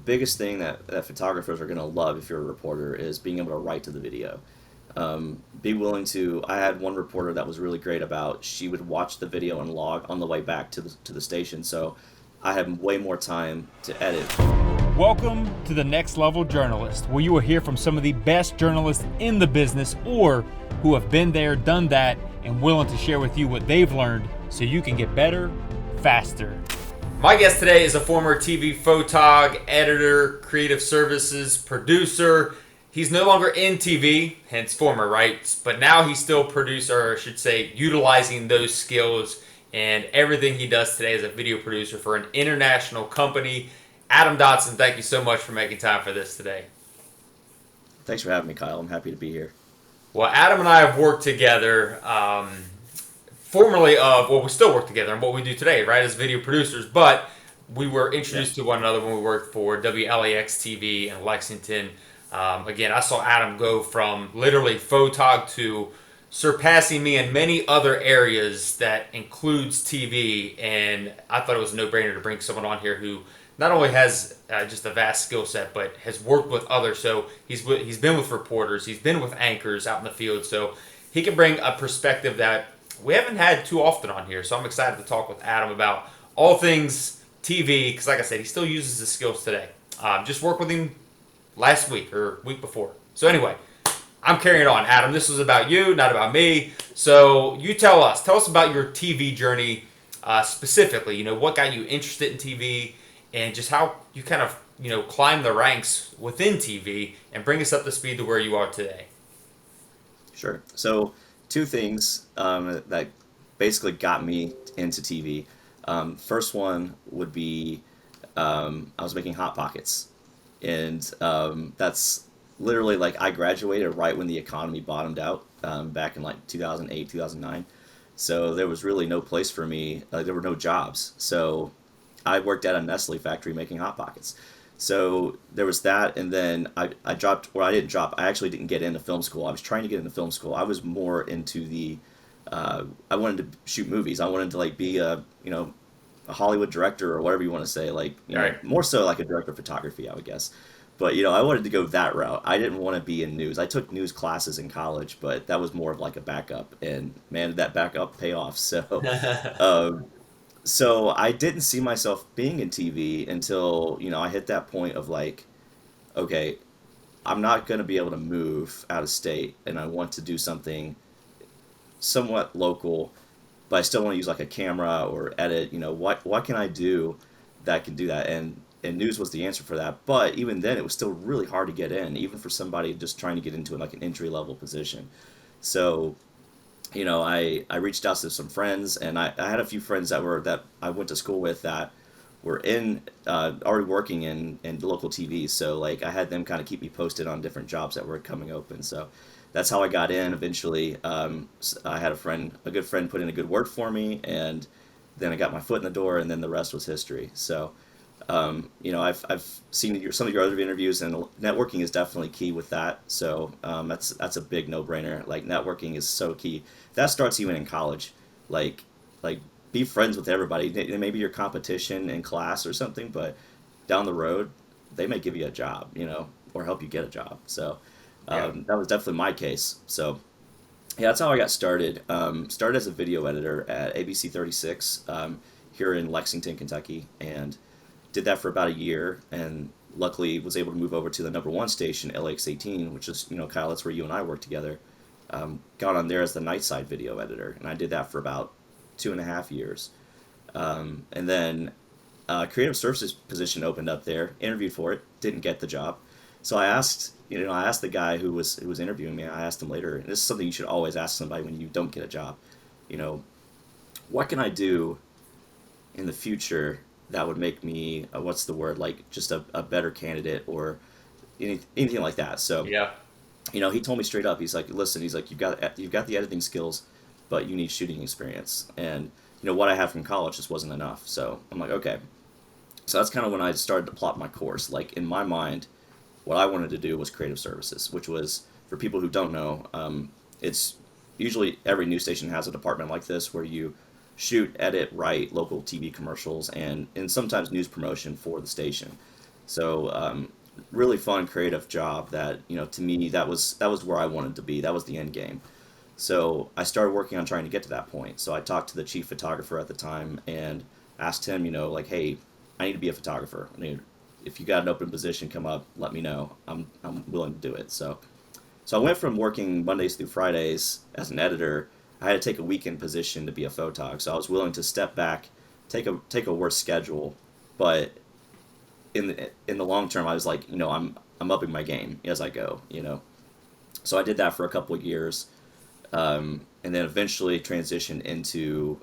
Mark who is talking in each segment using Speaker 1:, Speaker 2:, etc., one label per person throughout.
Speaker 1: biggest thing that photographers are going to love if you're a reporter is being able to write to the video. Be willing to. I had one reporter that was really great about. She would watch the video and log on the way back to the station. So I had way more time to edit.
Speaker 2: Welcome to the Next Level Journalist, where you will hear from some of the best journalists in the business or who have been there, done that, and willing to share with you what they've learned so you can get better, faster.
Speaker 3: My guest today is a former TV photog, editor, creative services, producer. He's no longer in TV, hence former, right? But now he's still producer, or I should say, utilizing those skills and everything he does today as a video producer for an international company. Adam Dotson, thank you so much for making time for this today.
Speaker 1: Thanks for having me, Kyle. I'm happy to be here.
Speaker 3: Well, Adam and I have worked together, formerly we still work together in what we do today, right, as video producers, but we were introduced to one another when we worked for WLAX TV in Lexington. Again, I saw Adam go from literally photog to surpassing me in many other areas that includes TV, and I thought it was a no-brainer to bring someone on here who not only has just a vast skill set, but has worked with others. So he's been with reporters, he's been with anchors out in the field, so he can bring a perspective that we haven't had too often on here. So I'm excited to talk with Adam about all things TV, because like I said, he still uses his skills today. Just worked with him last week or week before. So anyway, I'm carrying on. Adam, this was about you, not about me. So you tell us about your TV journey specifically. You know, what got you interested in TV, and just how you kind of, climb the ranks within TV and bring us up to speed to where you are today.
Speaker 1: Sure. So two things that basically got me into TV. First one would be I was making Hot Pockets. And that's literally like I graduated right when the economy bottomed out back in like 2008, 2009. So there was really no place for me. There were no jobs. So I worked at a Nestle factory making Hot Pockets. So there was that, and then I dropped, or I didn't drop, I actually didn't get into film school. I was trying to get into film school. I was more into I wanted to shoot movies. I wanted to like be a Hollywood director or whatever you want to say, like,
Speaker 3: Right.
Speaker 1: more so like a director of photography, I would guess. But, I wanted to go that route. I didn't want to be in news. I took news classes in college, but that was more of like a backup, and man, did that backup pay off. So, um, so I didn't see myself being in TV until, I hit that point of like, okay, I'm not going to be able to move out of state, and I want to do something somewhat local, but I still want to use like a camera or edit. What can I do that can do that? And news was the answer for that. But even then, it was still really hard to get in, even for somebody just trying to get into like an entry level position. So, I reached out to some friends, and I had a few friends that I went to school with that were in already working in local TV. So like I had them kind of keep me posted on different jobs that were coming open. So that's how I got in. Eventually, I had a good friend, put in a good word for me, and then I got my foot in the door, and then the rest was history. So, I've seen some of your other interviews, and networking is definitely key with that. So that's a big no-brainer. Like networking is so key. That starts even in college. Like be friends with everybody. Maybe your competition in class or something, but down the road, they may give you a job, or help you get a job. So
Speaker 3: Yeah.
Speaker 1: that was definitely my case. So yeah, that's how I got started. Started as a video editor at ABC 36 here in Lexington, Kentucky, and did that for about a year, and luckily was able to move over to the number one station, LX 18, which is, Kyle, that's where you and I work together. Got on there as the night side video editor, and I did that for about 2.5 years. And then creative services position opened up there, interviewed for it, didn't get the job. So I asked the guy who was interviewing me. I asked him later, and this is something you should always ask somebody when you don't get a job. You know, what can I do in the future that would make me what's the word, like just a better candidate or anything like that. So
Speaker 3: Yeah.
Speaker 1: he told me straight up. He's like, listen, he's like, you've got the editing skills, but you need shooting experience. And what I had from college just wasn't enough. So I'm like, okay. So that's kind of when I started to plot my course. Like in my mind, what I wanted to do was creative services, which was, for people who don't know, it's usually every news station has a department like this where you shoot, edit, write local TV commercials and sometimes news promotion for the station. So really fun, creative job that, to me, that was where I wanted to be. That was the end game. So I started working on trying to get to that point. So I talked to the chief photographer at the time and asked him, like, hey, I need to be a photographer. I mean, if you got an open position come up, let me know. I'm willing to do it. So I went from working Mondays through Fridays as an editor. I had to take a weekend position to be a photog. So I was willing to step back, take a worse schedule, but in the long term, I was like, I'm upping my game as I go. So I did that for a couple of years, and then eventually transitioned into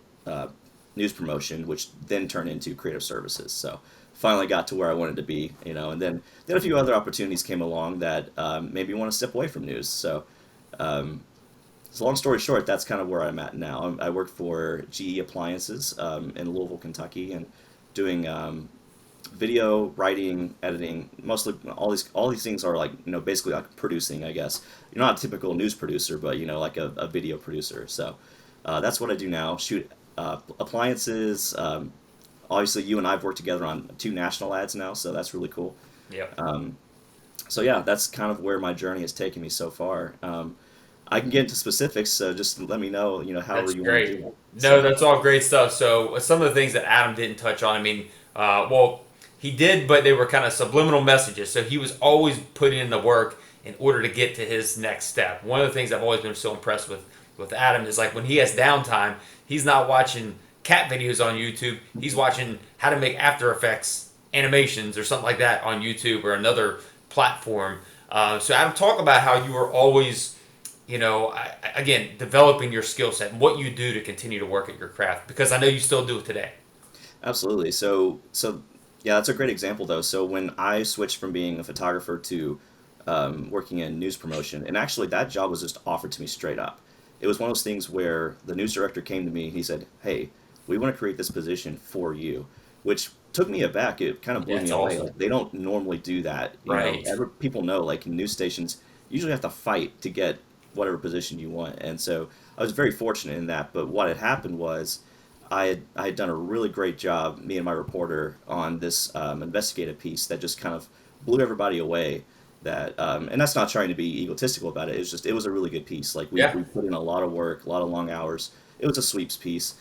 Speaker 1: news promotion, which then turned into creative services. So finally got to where I wanted to be, and then a few other opportunities came along that made me want to step away from news. Um, so long story short, that's kind of where I'm at now. I work for GE Appliances in Louisville, Kentucky, and doing video, writing, editing. Mostly all these things are like basically like producing. I guess you're not a typical news producer, but like a video producer. So that's what I do now. Shoot appliances. Obviously, you and I've worked together on 2 national ads now, so that's really cool.
Speaker 3: Yep.
Speaker 1: So yeah, that's kind of where my journey has taken me so far. I can get into specifics, so just let me know, however
Speaker 3: That's
Speaker 1: you want to
Speaker 3: great.
Speaker 1: do it.
Speaker 3: No,
Speaker 1: So,
Speaker 3: that's all great stuff. So some of the things that Adam didn't touch on, I mean, well, he did, but they were kind of subliminal messages. So he was always putting in the work in order to get to his next step. One of the things I've always been so impressed with Adam is like when he has downtime, he's not watching cat videos on YouTube. He's watching how to make After Effects animations or something like that on YouTube or another platform. So Adam, talk about how you were always again, developing your skill set and what you do to continue to work at your craft, because I know you still do it today.
Speaker 1: absolutely. So yeah, that's a great example though. So when I switched from being a photographer to working in news promotion, and actually that job was just offered to me straight up. It was one of those things where the news director came to me. He said, "Hey, we want to create this position for you," which took me aback. It kind of blew
Speaker 3: That's
Speaker 1: me away.
Speaker 3: awesome.
Speaker 1: Like they don't normally do that.
Speaker 3: Right.
Speaker 1: People know like in news stations, you usually have to fight to get whatever position you want. And so I was very fortunate in that. But what had happened was I had done a really great job, me and my reporter, on this investigative piece that just kind of blew everybody away. And that's not trying to be egotistical about it. It was a really good piece. Like we,
Speaker 3: Yeah.
Speaker 1: we put in a lot of work, a lot of long hours. It was a sweeps piece.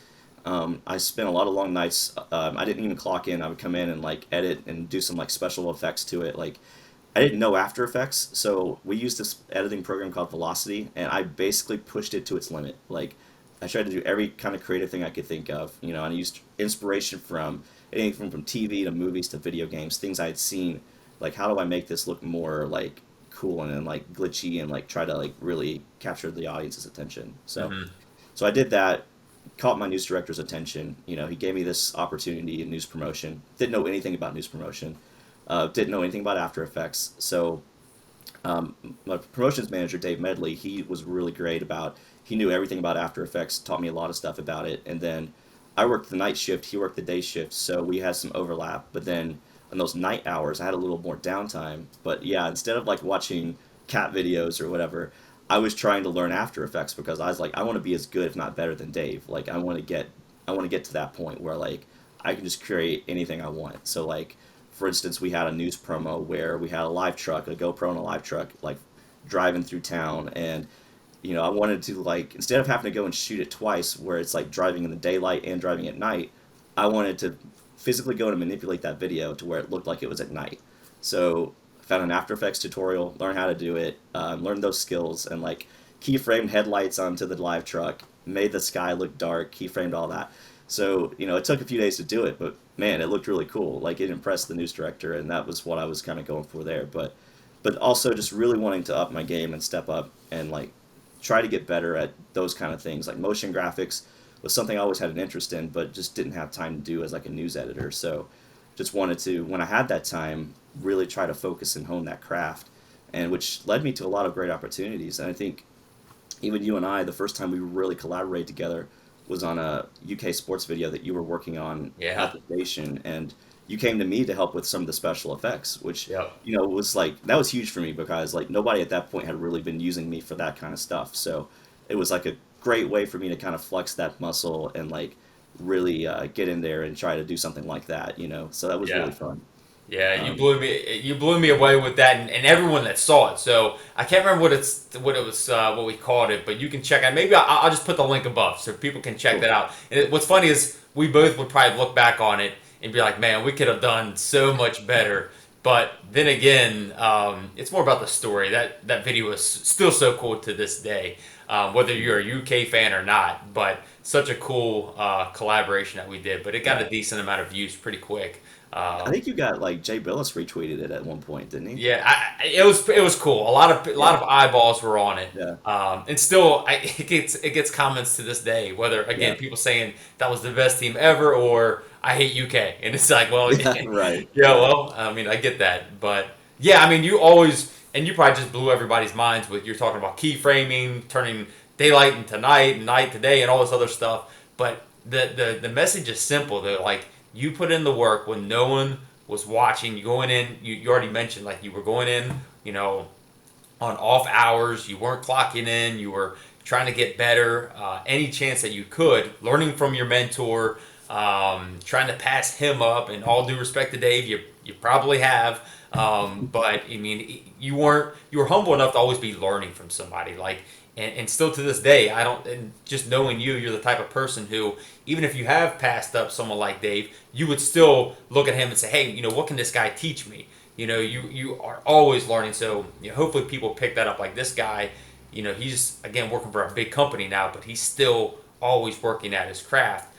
Speaker 1: I spent a lot of long nights. I didn't even clock in. I would come in and like edit and do some like special effects to it. Like I didn't know After Effects, so we used this editing program called Velocity, and I basically pushed it to its limit. Like I tried to do every kind of creative thing I could think of, and I used inspiration from anything from TV to movies to video games, things I had seen. Like how do I make this look more like cool and then like glitchy and like try to like really capture the audience's attention. So
Speaker 3: Hmm.
Speaker 1: so I did that, caught my news director's attention. He gave me this opportunity in news promotion. Didn't know anything about news promotion. Didn't know anything about After Effects. So my promotions manager, Dave Medley, he was really great about. He knew everything about After Effects, taught me a lot of stuff about it, and then I worked the night shift. He worked the day shift, so we had some overlap. But then on those night hours, I had a little more downtime. But yeah, instead of like watching cat videos or whatever, I was trying to learn After Effects because I was like, I want to be as good, if not better, than Dave. Like I want to get to that point where like I can just create anything I want. So like, for instance, we had a news promo where we had a live truck, a GoPro and a live truck, like driving through town, and I wanted to like instead of having to go and shoot it twice, where it's like driving in the daylight and driving at night, I wanted to physically go and manipulate that video to where it looked like it was at night. So I found an After Effects tutorial, learned how to do it, learned those skills, and like keyframed headlights onto the live truck, made the sky look dark, keyframed all that. So it took a few days to do it, but man, it looked really cool. Like it impressed the news director, and that was what I was kind of going for there. But also just really wanting to up my game and step up and like try to get better at those kind of things. Like motion graphics was something I always had an interest in, but just didn't have time to do as like a news editor. So just wanted to, when I had that time, really try to focus and hone that craft, and which led me to a lot of great opportunities. And I think even you and I, the first time we really collaborated together was on a UK sports video that you were working on at
Speaker 3: Yeah.
Speaker 1: the station, and you came to me to help with some of the special effects, which
Speaker 3: Yep.
Speaker 1: was like that was huge for me because like nobody at that point had really been using me for that kind of stuff. So it was like a great way for me to kind of flex that muscle and like really get in there and try to do something like that. So that was really
Speaker 3: Yeah.
Speaker 1: fun.
Speaker 3: Yeah, you blew me away with that, and everyone that saw it. So I can't remember what we called it, but you can check out. Maybe I'll just put the link above so people can check
Speaker 1: Cool.
Speaker 3: that out. And what's funny is we both would probably look back on it and be like, man, we could have done so much better. But then again, it's more about the story. That video is still so cool to this day, whether you're a UK fan or not. But such a cool collaboration that we did. But it got
Speaker 1: Yeah.
Speaker 3: a decent amount of views pretty quick.
Speaker 1: I think you got like Jay Billis retweeted it at one point, didn't he?
Speaker 3: Yeah, it was cool. A lot
Speaker 1: Yeah.
Speaker 3: of eyeballs were on it,
Speaker 1: Yeah.
Speaker 3: and still it gets comments to this day. Whether again
Speaker 1: Yeah.
Speaker 3: people saying that was the best team ever or I hate UK, and it's like, well,
Speaker 1: Yeah. Right.
Speaker 3: yeah,
Speaker 1: Right.
Speaker 3: well, I mean, I get that, but yeah, I mean, you always and you probably just blew everybody's minds with you're talking about keyframing, turning daylight into night and night to day, and all this other stuff. But the message is simple. They're like you put in the work when no one was watching. You going in. You already mentioned like you were going in. You know, on off hours. You weren't clocking in. You were trying to get better. Any chance that you could, learning from your mentor, trying to pass him up. And all due respect to Dave, you probably have. But I mean, you were humble enough to always be learning from somebody. Like, and still to this day, I don't. And just knowing you're the type of person who, even if you have passed up someone like Dave, you would still look at him and say, hey, what can this guy teach me? You are always learning. So hopefully people pick that up. Like this guy, he's again working for a big company now, but he's still always working at his craft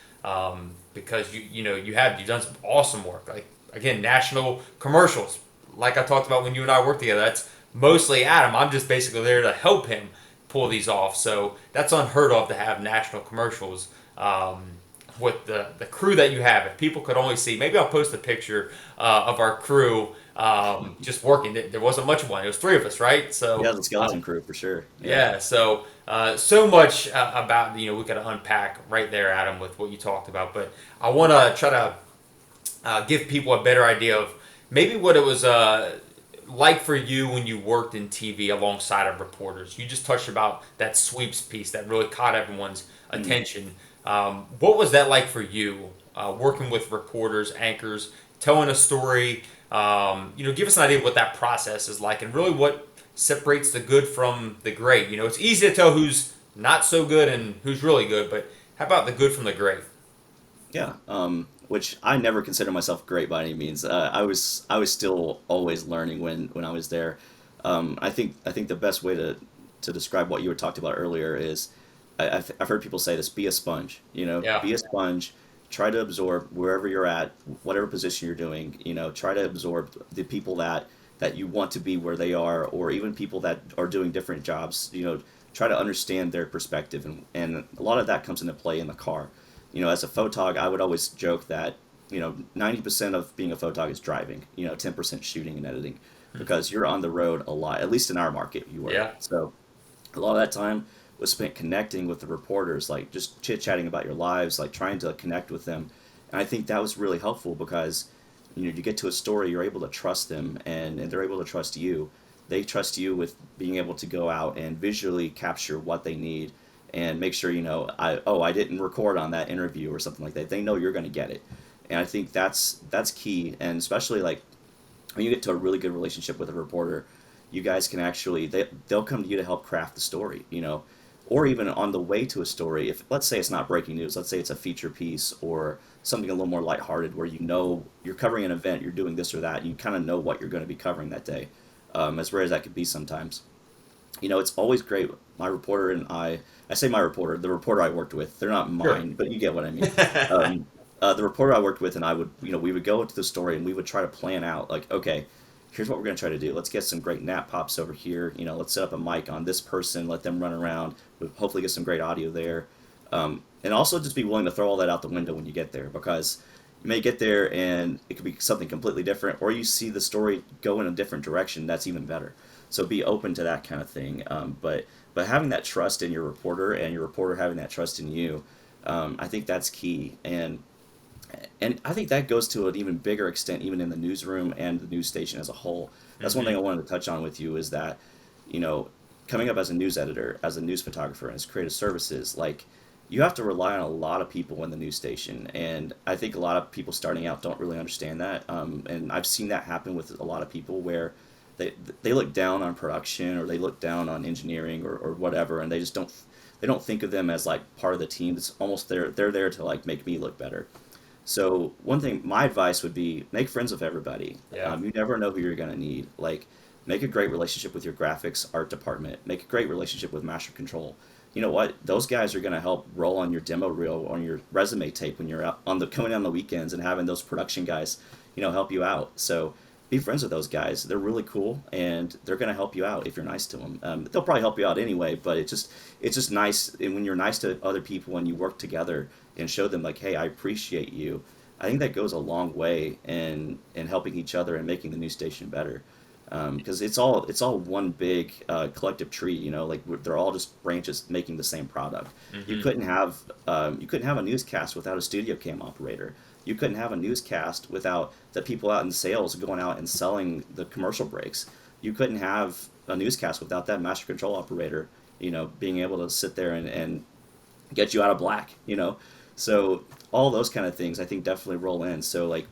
Speaker 3: because you've done some awesome work. Like again, national commercials. Like I talked about when you and I worked together. That's mostly Adam. I'm just basically there to help him pull these off. So that's unheard of to have national commercials. With the crew that you have, if people could only see, maybe I'll post a picture of our crew just working. There wasn't much of one. It was three of us, right? So
Speaker 1: Yeah, the skeleton crew for sure.
Speaker 3: yeah. So so much about we could unpack right there, Adam, with what you talked about. But I want to try to give people a better idea of maybe what it was like for you when you worked in TV alongside of reporters. You just touched about that sweeps piece that really caught everyone's attention. What was that like for you, working with reporters, anchors, telling a story? Give us an idea of what that process is like, and really what separates the good from the great. It's easy to tell who's not so good and who's really good, but how about the good from the great?
Speaker 1: Yeah, which I never consider myself great by any means. I was still always learning when I was there. I think the best way to describe what you were talked about earlier is I've heard people say this: be a sponge.
Speaker 3: Yeah.
Speaker 1: Be a sponge. Try to absorb wherever you're at, whatever position you're doing. Try to absorb the people that you want to be where they are, or even people that are doing different jobs. Try to understand their perspective, and a lot of that comes into play in the car. As a photog, I would always joke that 90% of being a photog is driving. 10% shooting and editing, because you're on the road a lot. At least in our market, you were.
Speaker 3: Yeah.
Speaker 1: So a lot of that time was spent connecting with the reporters, like just chit chatting about your lives, like trying to connect with them. And I think that was really helpful because you get to a story, you're able to trust them, and they're able to trust you. They trust you with being able to go out and visually capture what they need and make sure I didn't record on that interview or something like that. They know you're going to get it, and I think that's key. And especially like when you get to a really good relationship with a reporter, you guys can actually they'll come to you to help craft the story. Or even on the way to a story, if let's say it's not breaking news, let's say it's a feature piece or something a little more lighthearted where you're covering an event, you're doing this or that, and you kind of know what you're going to be covering that day. As rare as that could be sometimes. It's always great. My reporter and I say my reporter, the reporter I worked with, they're not
Speaker 3: Sure.
Speaker 1: mine, but you get what I mean. The reporter I worked with and I would, we would go into the story and we would try to plan out, like, okay, here's what we're going to try to do. Let's get some great nap pops over here. Let's set up a mic on this person, let them run around. We'll hopefully get some great audio there. And also just be willing to throw all that out the window when you get there, because you may get there and it could be something completely different, or you see the story go in a different direction. That's even better. So be open to that kind of thing. But having that trust in your reporter and your reporter having that trust in you, I think that's key. And I think that goes to an even bigger extent, even in the newsroom and the news station as a whole. That's one thing I wanted to touch on with you is that, coming up as a news editor, as a news photographer, and as creative services, like you have to rely on a lot of people in the news station, and I think a lot of people starting out don't really understand that. And I've seen that happen with a lot of people where they look down on production, or they look down on engineering, or whatever, and they don't think of them as like part of the team. It's almost they're there to like make me look better. So one thing, my advice would be make friends with everybody.
Speaker 3: Yeah.
Speaker 1: You never know who you're gonna need. Like, make a great relationship with your graphics art department. Make a great relationship with master control. You know what? Those guys are gonna help roll on your demo reel, on your resume tape when you're out on the coming on the weekends, and having those production guys, help you out. So be friends with those guys. They're really cool, and they're gonna help you out if you're nice to them. They'll probably help you out anyway, but it's just nice, and when you're nice to other people and you work together and show them like, hey, I appreciate you. I think that goes a long way in helping each other and making the news station better. Because it's all one big collective tree, like they're all just branches making the same product. You
Speaker 3: Hmm.
Speaker 1: couldn't have a newscast without a studio cam operator. You couldn't have a newscast without the people out in sales going out and selling the commercial breaks. You couldn't have a newscast without that master control operator, being able to sit there and get you out of black. So all those kind of things I think definitely roll in. So like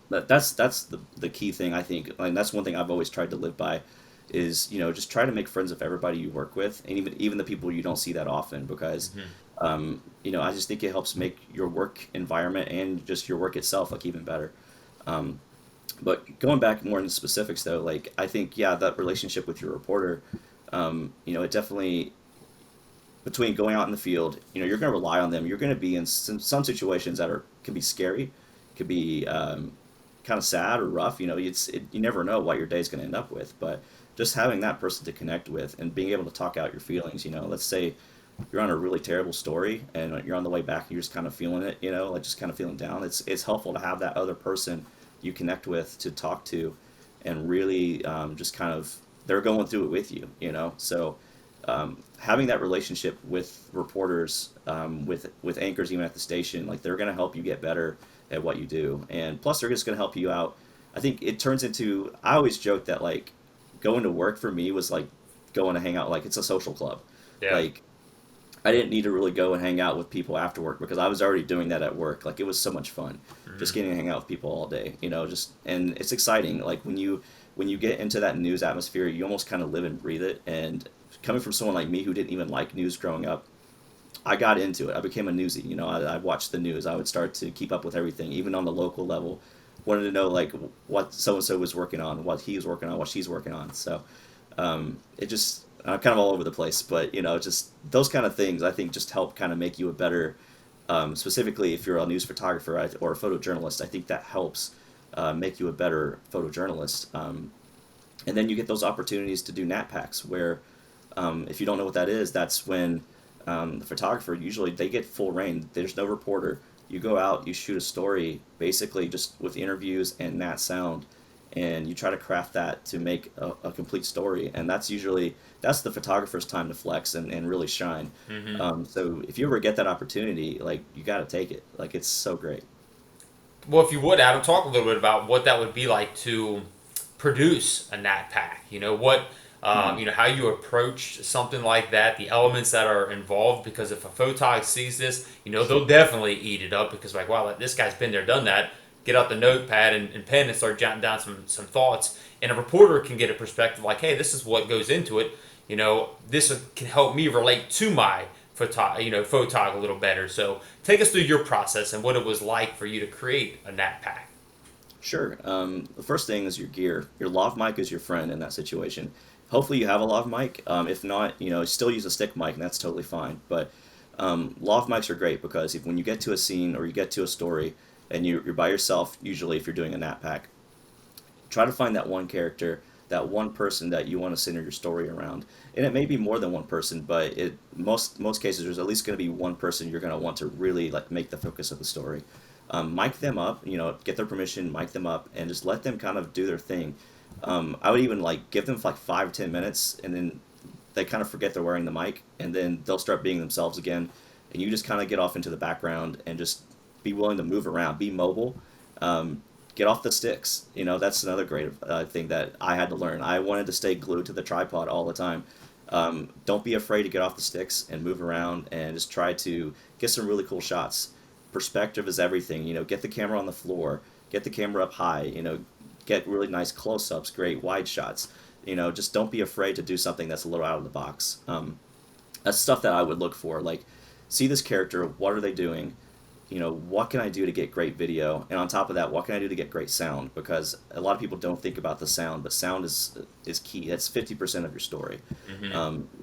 Speaker 1: that's the key thing I think, and that's one thing I've always tried to live by, is just try to make friends with everybody you work with, and even the people you don't see that often, because
Speaker 3: Hmm.
Speaker 1: I just think it helps make your work environment and just your work itself like even better. Um, but going back more into specifics though, like I think, yeah, that relationship with your reporter, it definitely, between going out in the field, you're going to rely on them. You're going to be in some situations that can be scary, could be kind of sad or rough. You never know what your day's going to end up with. But just having that person to connect with and being able to talk out your feelings. Let's say you're on a really terrible story and you're on the way back and you're just kind of feeling it. Like just kind of feeling down. It's helpful to have that other person you connect with to talk to, and really just kind of, they're going through it with you. So having that relationship with reporters, with anchors, even at the station, like they're going to help you get better at what you do, and plus they're just going to help you out. I think it turns into, I always joke that like going to work for me was like going to hang out, like it's a social club.
Speaker 3: Yeah.
Speaker 1: Like I didn't need to really go and hang out with people after work because I was already doing that at work. Like it was so much fun, just
Speaker 3: Hmm.
Speaker 1: getting to hang out with people all day. Just, and it's exciting. Like when you get into that news atmosphere, you almost kind of live and breathe it. And coming from someone like me who didn't even like news growing up, I got into it. I became a newsie. I watched the news. I would start to keep up with everything, even on the local level. Wanted to know like what so and so was working on, what he was working on, what she's working on. So it just, I'm kind of all over the place, but just those kind of things I think just help kind of make you a better, specifically if you're a news photographer or a photojournalist. I think that helps make you a better photojournalist. And then you get those opportunities to do Nat Packs, where if you don't know what that is, that's when the photographer, usually they get full reign. There's no reporter. You go out, you shoot a story, basically just with interviews and Nat sound, and you try to craft that to make a complete story. And that's the photographer's time to flex and really shine.
Speaker 3: Hmm.
Speaker 1: So if you ever get that opportunity, like you got to take it. Like it's so great.
Speaker 3: Well, if you would, Adam, talk a little bit about what that would be like to produce a Nat Pack.
Speaker 1: Hmm.
Speaker 3: How you approach something like that, the elements that are involved. Because if a photog sees this, they'll definitely eat it up because like, wow, this guy's been there, done that. Get out the notepad and pen and start jotting down some thoughts. And a reporter can get a perspective like, hey, this is what goes into it. This can help me relate to my photog a little better. So take us through your process and what it was like for you to create a Nat Pack.
Speaker 1: Sure. The first thing is your gear. Your lav mic is your friend in that situation. Hopefully you have a lav mic. If not, still use a stick mic, and that's totally fine. But lav mics are great because when you get to a scene or you get to a story and you're by yourself, usually if you're doing a Nat Pack, try to find that one character, that one person that you want to center your story around. And it may be more than one person, but most cases there's at least going to be one person you're going to want to really like make the focus of the story. Mic them up, get their permission, mic them up, and just let them kind of do their thing. I would even like give them like 5-10 minutes, and then they kind of forget they're wearing the mic, and then they'll start being themselves again, and you just kind of get off into the background and just be willing to move around, be mobile, get off the sticks. That's another great thing that I had to learn. I wanted to stay glued to the tripod all the time. Don't be afraid to get off the sticks and move around and just try to get some really cool shots. Perspective is everything. Get the camera on the floor, get the camera up high. Get really nice close-ups, great wide shots. Just don't be afraid to do something that's a little out of the box. That's stuff that I would look for. Like, see this character, what are they doing? What can I do to get great video? And on top of that, what can I do to get great sound? Because a lot of people don't think about the sound, but sound is key. That's 50% of your story.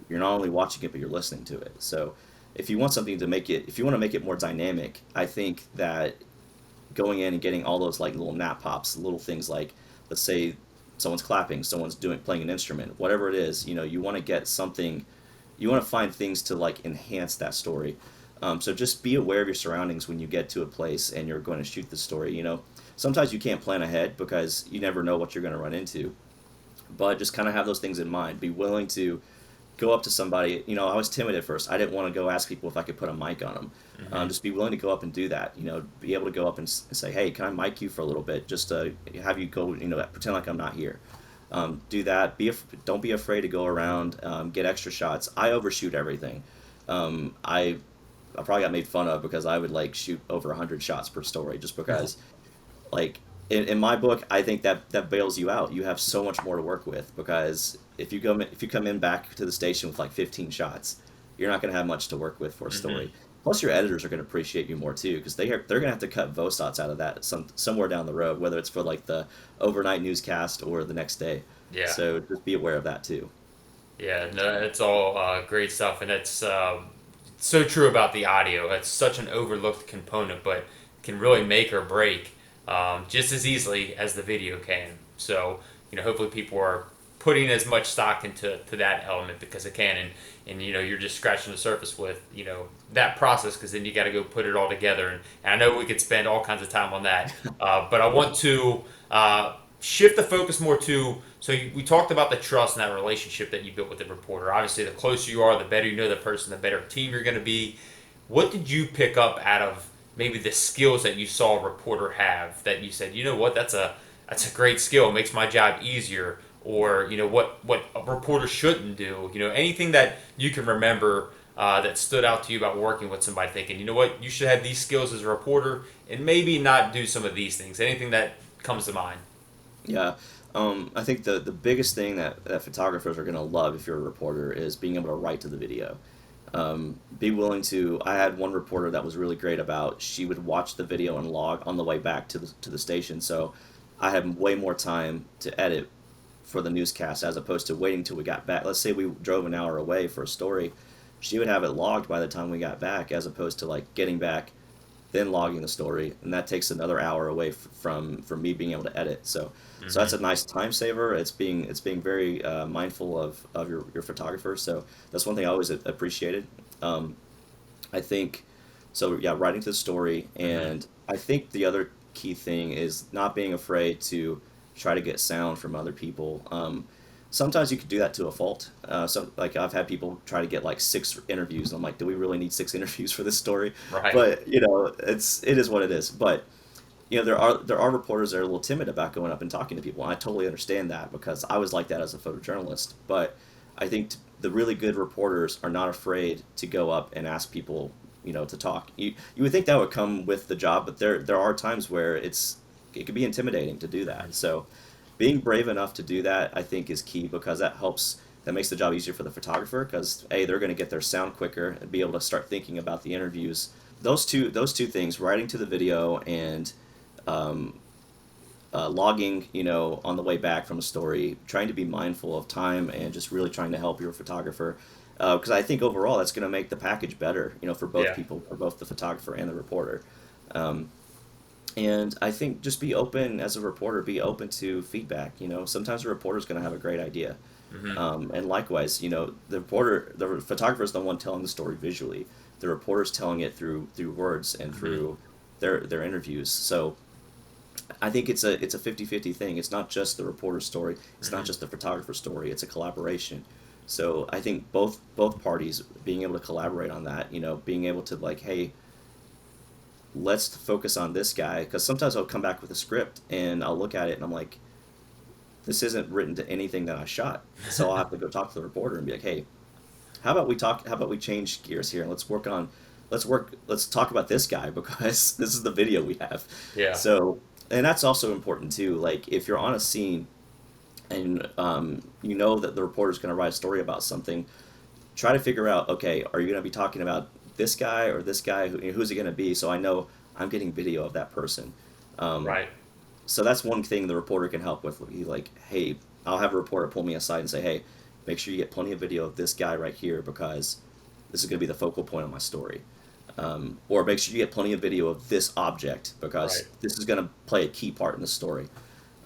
Speaker 1: You're not only watching it, but you're listening to it. So if you want something to make it, if you want to make it more dynamic, I think that going in and getting all those like little nap pops, little things like, let's say someone's clapping, someone's playing an instrument, whatever it is, you want to get something, you want to find things to like enhance that story. So just be aware of your surroundings when you get to a place and you're going to shoot the story. Sometimes you can't plan ahead because you never know what you're going to run into, but just kind of have those things in mind. Be willing to go up to somebody. I was timid at first. I didn't want to go ask people if I could put a mic on them. Just be willing to go up and do that. Be able to go up and say, hey, can I mic you for a little bit? Just to have you go, pretend like I'm not here. Do that. Don't be afraid to go around, get extra shots. I overshoot everything. I probably got made fun of because I would like shoot over 100 shots per story just because, like, in my book, I think that bails you out. You have so much more to work with because if you come in back to the station with like 15 shots, you're not going to have much to work with for a story. Plus, your editors are going to appreciate you more too because they're going to have to cut VOSOTs out of that somewhere down the road, whether it's for like the overnight newscast or the next day.
Speaker 3: Yeah.
Speaker 1: So just be aware of that too.
Speaker 3: Yeah, no, it's all great stuff, and it's so true about the audio. It's such an overlooked component, but can really make or break just as easily as the video can. So, hopefully people are putting as much stock into that element because it can, and you're just scratching the surface with that process because then you got to go put it all together. And I know we could spend all kinds of time on that, but I want to shift the focus more to. So we talked about the trust and that relationship that you built with the reporter. Obviously, the closer you are, the better you know the person, the better team you're going to be. What did you pick up out of maybe the skills that you saw a reporter have that you said, what, that's a great skill, it makes my job easier, or what a reporter shouldn't do? Anything that you can remember that stood out to you about working with somebody, thinking, what, you should have these skills as a reporter, and maybe not do some of these things. Anything that comes to mind?
Speaker 1: Yeah. I think the biggest thing that photographers are going to love if you're a reporter is being able to write to the video. Be willing to. I had one reporter that was really great about. She would watch the video and log on the way back to the station. So I had way more time to edit for the newscast as opposed to waiting till we got back. Let's say we drove an hour away for a story. She would have it logged by the time we got back, as opposed to like getting back, then logging the story, and that takes another hour away from me being able to edit. So that's a nice time saver. It's being very mindful of your photographer. So that's one thing I always appreciated. I think so. Yeah, writing to the story, and I think the other key thing is not being afraid to try to get sound from other people. Sometimes you could do that to a fault. So like I've had people try to get like 6 interviews, and I'm like, do we really need 6 interviews for this story?
Speaker 3: Right.
Speaker 1: But it is what it is. But there are reporters that are a little timid about going up and talking to people, and I totally understand that because I was like that as a photojournalist. But I think the really good reporters are not afraid to go up and ask people, to talk. You would think that would come with the job, but there are times where it could be intimidating to do that. So being brave enough to do that, I think, is key because that makes the job easier for the photographer because they're going to get their sound quicker and be able to start thinking about the interviews. Those two things, writing to the video and logging, on the way back from a story, trying to be mindful of time and just really trying to help your photographer. Because I think overall that's going to make the package better, for both people, for both the photographer and the reporter. And I think just be open as a reporter, be open to feedback. Sometimes a reporter is going to have a great idea. And likewise, the photographer is the one telling the story visually. The reporter's telling it through words and through their interviews. So I think it's a 50-50 thing. It's not just the reporter's story. It's not just the photographer's story. It's a collaboration. So I think both parties being able to collaborate on that, being able to like, hey, let's focus on this guy, because sometimes I'll come back with a script and I'll look at it and I'm like, this isn't written to anything that I shot. So I'll have to go talk to the reporter and be like, hey, How about we change gears here and let's talk about this guy because this is the video we have.
Speaker 3: Yeah.
Speaker 1: So, and that's also important too. Like if you're on a scene and you know that the reporter's going to write a story about something, try to figure out, okay, are you going to be talking about this guy or this guy? Who's it going to be? So I know I'm getting video of that person.
Speaker 3: Right.
Speaker 1: So that's one thing the reporter can help with. He like, hey, I'll have a reporter pull me aside and say, hey, make sure you get plenty of video of this guy right here because this is going to be the focal point of my story. Or make sure you get plenty of video of this object because this is going to play a key part in the story.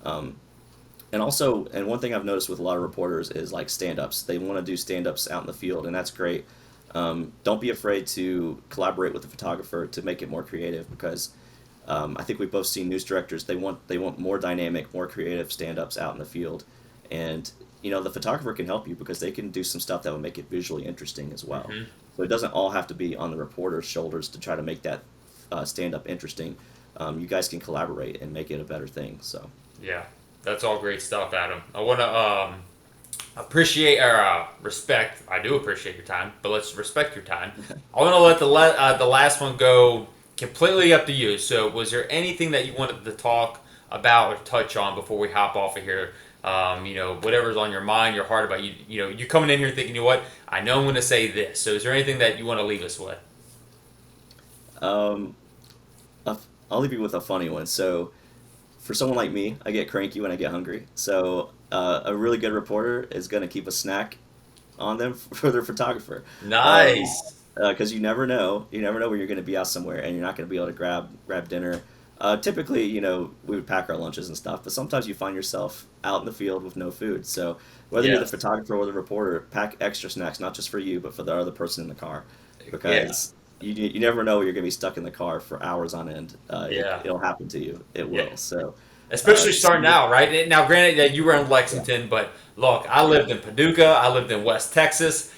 Speaker 1: And also, and one thing I've noticed with a lot of reporters is like stand-ups. They want to do stand-ups out in the field, and that's great. Don't be afraid to collaborate with the photographer to make it more creative because I think we've both seen news directors. They want more dynamic, more creative stand-ups out in the field, and the photographer can help you because they can do some stuff that will make it visually interesting as well.
Speaker 3: Mm-hmm.
Speaker 1: So it doesn't all have to be on the reporter's shoulders to try to make that stand-up interesting. You guys can collaborate and make it a better thing. So
Speaker 3: yeah, that's all great stuff, Adam. I want to appreciate or respect. I do appreciate your time, but let's respect your time. I want to let the last one go completely up to you. So, was there anything that you wanted to talk about or touch on before we hop off of here? Whatever's on your mind, your heart about you coming in here thinking, what, I know I'm going to say this. So, is there anything that you want to leave us with?
Speaker 1: I'll leave you with a funny one. So, for someone like me, I get cranky when I get hungry. So, a really good reporter is going to keep a snack on them for their photographer.
Speaker 3: Nice.
Speaker 1: Because you never know where you're going to be out somewhere, and you're not going to be able to grab dinner. Typically, we would pack our lunches and stuff, but sometimes you find yourself out in the field with no food. So whether you're the photographer or the reporter, pack extra snacks, not just for you, but for the other person in the car, because you never know where you're going to be stuck in the car for hours on end. It'll happen to you. It will.
Speaker 3: Yeah.
Speaker 1: So.
Speaker 3: Especially starting out, right? Now, granted that you were in Lexington, but look, I lived in Paducah. I lived in West Texas.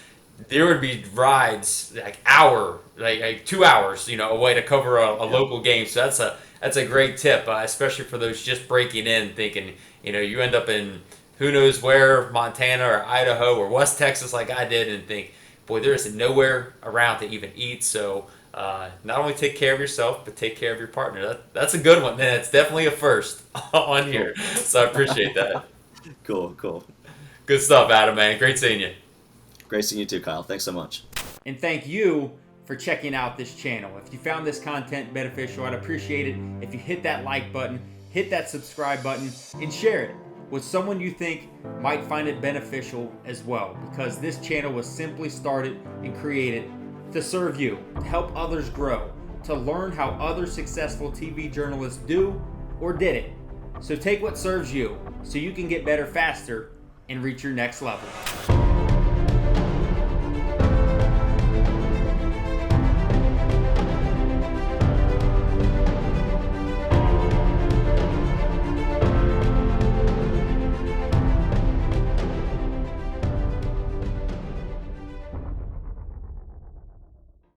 Speaker 3: There would be rides like 2 hours, away to cover a local game. So that's a great tip, especially for those just breaking in, thinking, you end up in who knows where, Montana or Idaho or West Texas, like I did, and think, boy, there is nowhere around to even eat. So not only take care of yourself, but take care of your partner. That's a good one. That's definitely a first on here. So I appreciate that.
Speaker 1: Cool.
Speaker 3: Good stuff, Adam, man. Great seeing you.
Speaker 1: Great seeing you too, Kyle. Thanks so much.
Speaker 2: And thank you for checking out this channel. If you found this content beneficial, I'd appreciate it if you hit that like button, hit that subscribe button, and share it with someone you think might find it beneficial as well, because this channel was simply started and created to serve you, to help others grow, to learn how other successful TV journalists do or did it. So take what serves you so you can get better faster and reach your next level.